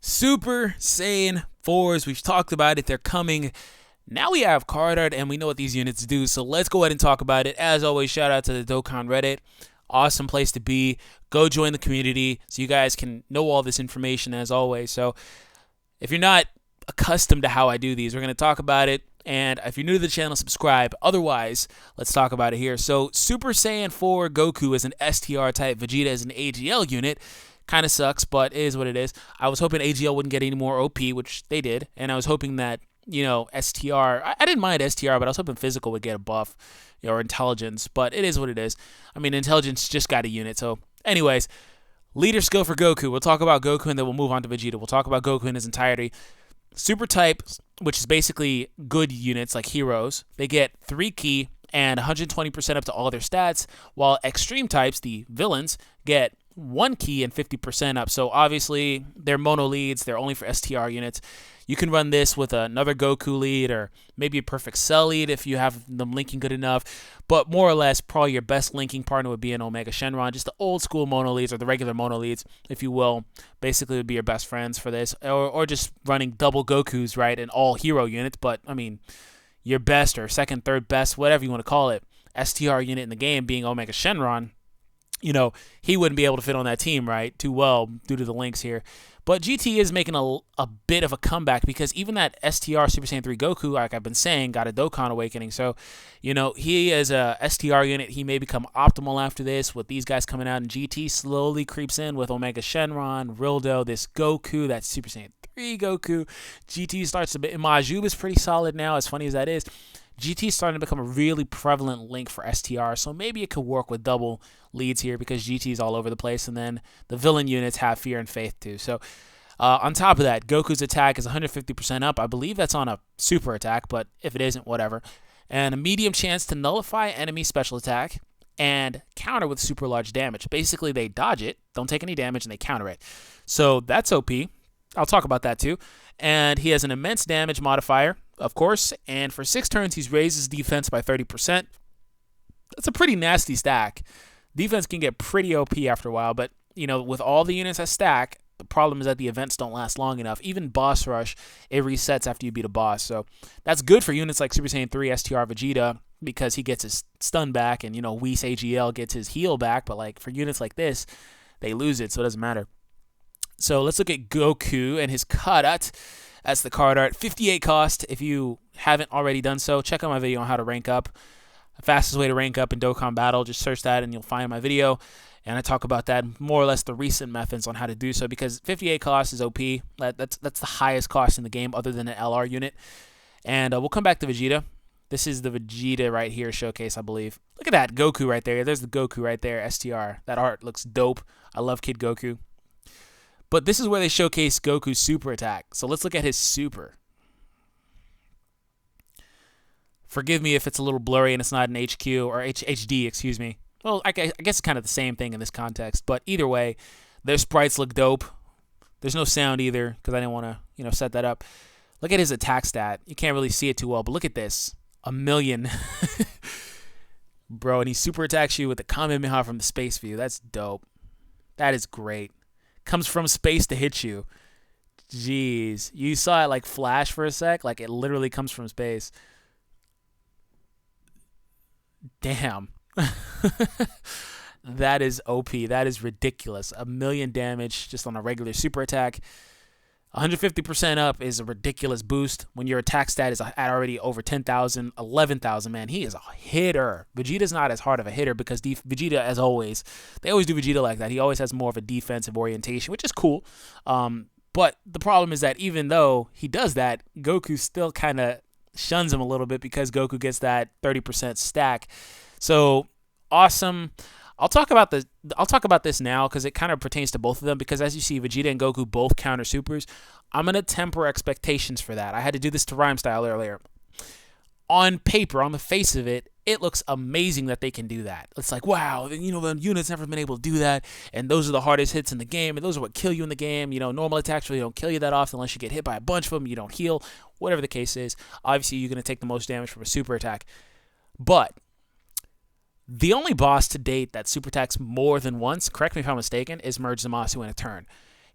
Super Saiyan 4s. We've talked about it. They're coming. Now we have card art and we know what these units do. So let's go ahead and talk about it. As always, shout out to the Dokkan Reddit. Awesome place to be. Go join the community so you guys can know all this information as always. So if you're not accustomed to how I do these, we're going to talk about it. And if you're new to the channel, subscribe. Otherwise, let's talk about it here. So Super Saiyan 4 Goku is an STR type. Vegeta is an AGL unit. Kind of sucks, but it is what it is. I was hoping AGL wouldn't get any more OP, which they did. And I was hoping that, STR, I didn't mind STR, but I was hoping physical would get a buff, or intelligence. But it is what it is. I mean, intelligence just got a unit. So anyways, leader skill for Goku. We'll talk about Goku and then we'll move on to Vegeta. We'll talk about Goku in his entirety. Super type, which is basically good units like heroes, they get 3 ki and 120% up to all their stats, while extreme types, the villains, get 1 ki and 50% up. So obviously they're mono leads, they're only for STR units. You can run this with another Goku lead or maybe a perfect Cell lead if you have them linking good enough. But more or less, probably your best linking partner would be an Omega Shenron. Just the old school mono leads or the regular mono leads, if you will, basically would be your best friends for this. Or just running double Gokus, right, in all hero units. But, I mean, your best or second, third best, whatever you want to call it, STR unit in the game being Omega Shenron, he wouldn't be able to fit on that team, right, too well due to the links here. But GT is making a bit of a comeback because even that STR Super Saiyan 3 Goku, like I've been saying, got a Dokkan Awakening. So, he is a STR unit. He may become optimal after this with these guys coming out. And GT slowly creeps in with Omega Shenron, Rildo, this Goku, that Super Saiyan 3 Goku. GT starts to be... Majub is pretty solid now, as funny as that is. GT is starting to become a really prevalent link for STR, so maybe it could work with double leads here because GT is all over the place, and then the villain units have Fear and Faith too. So on top of that, Goku's attack is 150% up. I believe that's on a super attack, but if it isn't, whatever. And a medium chance to nullify enemy special attack and counter with super large damage. Basically, they dodge it, don't take any damage, and they counter it. So that's OP. I'll talk about that too. And he has an immense damage modifier, of course, and for 6 turns, he's raised his defense by 30%. That's a pretty nasty stack. Defense can get pretty OP after a while, but, with all the units that stack, the problem is that the events don't last long enough. Even Boss Rush, it resets after you beat a boss, so that's good for units like Super Saiyan 3 STR Vegeta because he gets his stun back, and, Whis AGL gets his heal back, but, like, for units like this, they lose it, so it doesn't matter. So let's look at Goku and his card. That's the card art. 58 cost. If you haven't already done so, check out my video on how to rank up. The fastest way to rank up in Dokkan Battle, just search that and you'll find my video. And I talk about that, more or less the recent methods on how to do so, because 58 cost is OP. That's the highest cost in the game other than an LR unit. And we'll come back to Vegeta. This is the Vegeta right here showcase, I believe. Look at that Goku right there. There's the Goku right there, STR. That art looks dope. I love Kid Goku. But this is where they showcase Goku's super attack. So let's look at his super. Forgive me if it's a little blurry and it's not an HQ or HD, excuse me. Well, I guess it's kind of the same thing in this context. But either way, their sprites look dope. There's no sound either because I didn't want to, set that up. Look at his attack stat. You can't really see it too well, but look at this. 1,000,000. Bro, and he super attacks you with the Kamehameha from the space view. That's dope. That is great. Comes from space to hit you. Jeez. You saw it like flash for a sec? Like it literally comes from space. Damn. That is OP. That is ridiculous. 1,000,000 damage just on a regular super attack. 150% up is a ridiculous boost when your attack stat is at already over 10,000, 11,000, man. He is a hitter. Vegeta's not as hard of a hitter because Vegeta, as always, they always do Vegeta like that. He always has more of a defensive orientation, which is cool. But the problem is that even though he does that, Goku still kind of shuns him a little bit because Goku gets that 30% stack. So, awesome. I'll talk about this now because it kind of pertains to both of them because as you see, Vegeta and Goku both counter supers. I'm going to temper expectations for that. I had to do this to Rhyme Style earlier. On paper, on the face of it, it looks amazing that they can do that. It's like, wow, the unit's never been able to do that, and those are the hardest hits in the game, and those are what kill you in the game. Normal attacks really don't kill you that often unless you get hit by a bunch of them, you don't heal, whatever the case is. Obviously, you're going to take the most damage from a super attack. But the only boss to date that super attacks more than once, correct me if I'm mistaken, is Merge Zamasu in a turn.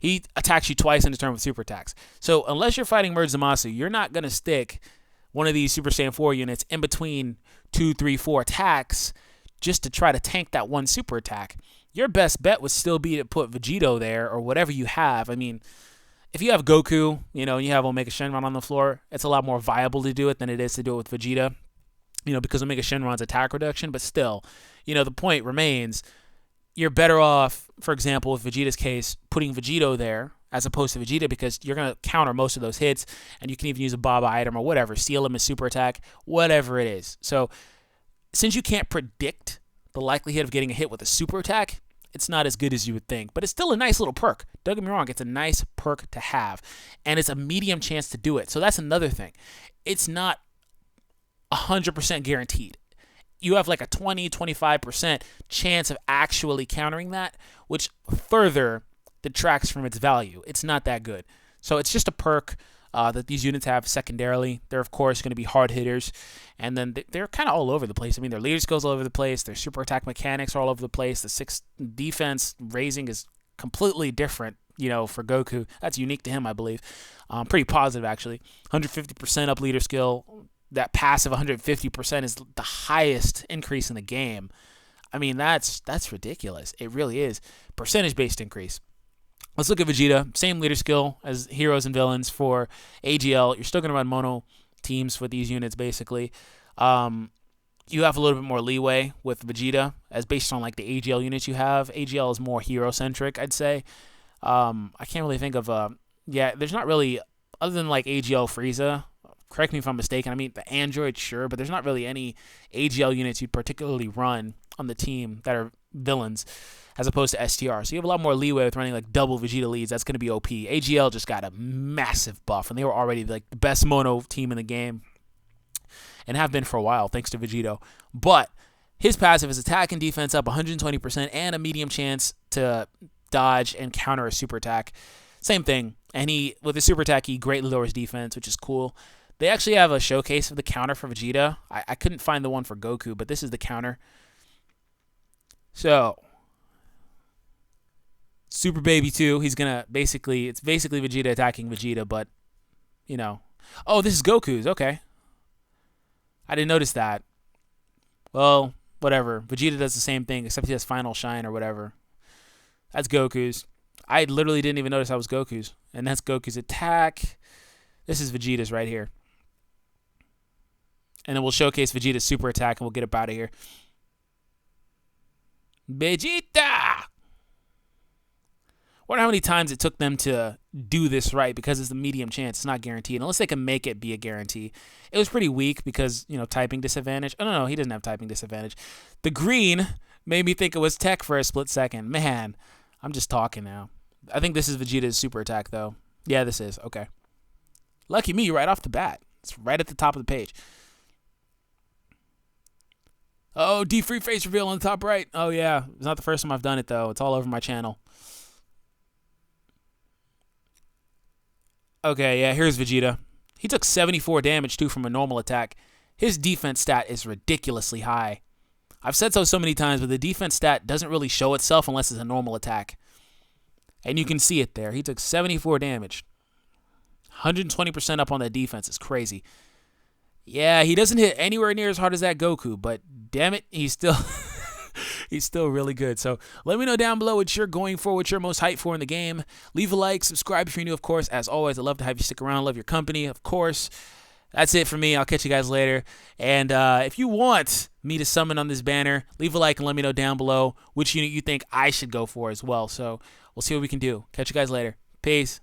he attacks you twice in a turn with super attacks. So unless you're fighting Merge Zamasu, you're not going to stick one of these Super Saiyan 4 units in between 2, 3, 4 attacks just to try to tank that one super attack. Your best bet would still be to put Vegito there or whatever you have. I mean, if you have Goku, you know, and you have Omega Shenron on the floor, it's a lot more viable to do it than it is to do it with Vegeta, you know, because Omega Shenron's attack reduction. But still, you know, the point remains, you're better off, for example, with Vegeta's case, putting Vegito there as opposed to Vegeta because you're going to counter most of those hits, and you can even use a Baba item or whatever, seal him as super attack, whatever it is. So since you can't predict the likelihood of getting a hit with a super attack, it's not as good as you would think. But it's still a nice little perk. Don't get me wrong, it's a nice perk to have, and it's a medium chance to do it. So that's another thing. It's not 100% guaranteed. You have like a 20-25% chance of actually countering that, which further detracts from its value. It's not that good. So it's just a perk that these units have secondarily. They're, of course, going to be hard hitters. And then they're kind of all over the place. I mean, their leader skills all over the place. Their super attack mechanics are all over the place. The 6 defense raising is completely different, you know, for Goku. That's unique to him, I believe. Pretty positive, actually. 150% up leader skill. That passive 150% is the highest increase in the game. I mean, that's ridiculous. It really is. Percentage-based increase. Let's look at Vegeta. Same leader skill as heroes and villains for AGL. You're still going to run mono teams with these units, basically. You have a little bit more leeway with Vegeta, as based on like the AGL units you have. AGL is more hero-centric, I'd say. I can't really think of... there's not really... Other than like AGL Frieza... Correct me if I'm mistaken. I mean, the android, sure, but there's not really any AGL units you'd particularly run on the team that are villains as opposed to STR. So you have a lot more leeway with running like double Vegeta leads. That's going to be OP. AGL just got a massive buff, and they were already like the best mono team in the game and have been for a while, thanks to Vegito. But his passive is attack and defense up 120% and a medium chance to dodge and counter a super attack. Same thing. And with his super attack, he greatly lowers defense, which is cool. They actually have a showcase of the counter for Vegeta. I couldn't find the one for Goku, but this is the counter. So, Super Baby 2, he's going to it's basically Vegeta attacking Vegeta, but, you know. Oh, this is Goku's, okay. I didn't notice that. Well, whatever. Vegeta does the same thing, except he has Final Shine or whatever. That's Goku's. I literally didn't even notice that was Goku's. And that's Goku's attack. This is Vegeta's right here. And then we'll showcase Vegeta's super attack, and we'll get up out of here. Vegeta! Wonder how many times it took them to do this right, because it's the medium chance. It's not guaranteed, unless they can make it be a guarantee. It was pretty weak because, you know, typing disadvantage. Oh, no, he doesn't have typing disadvantage. The green made me think it was tech for a split second. Man, I'm just talking now. I think this is Vegeta's super attack, though. Yeah, this is. Okay. Lucky me, right off the bat. It's right at the top of the page. Oh, DFree face reveal on the top right. Oh, yeah. It's not the first time I've done it, though. It's all over my channel. Okay, yeah, here's Vegeta. He took 74 damage, too, from a normal attack. His defense stat is ridiculously high. I've said so many times, but the defense stat doesn't really show itself unless it's a normal attack. And you can see it there. He took 74 damage. 120% up on that defense is crazy. Yeah, he doesn't hit anywhere near as hard as that Goku, but damn it, he's still he's still really good. So let me know down below what you're going for, what you're most hyped for in the game. Leave a like, subscribe if you're new, of course. As always, I'd love to have you stick around. Love your company, of course. That's it for me. I'll catch you guys later. And if you want me to summon on this banner, leave a like and let me know down below which unit you think I should go for as well. So we'll see what we can do. Catch you guys later. Peace.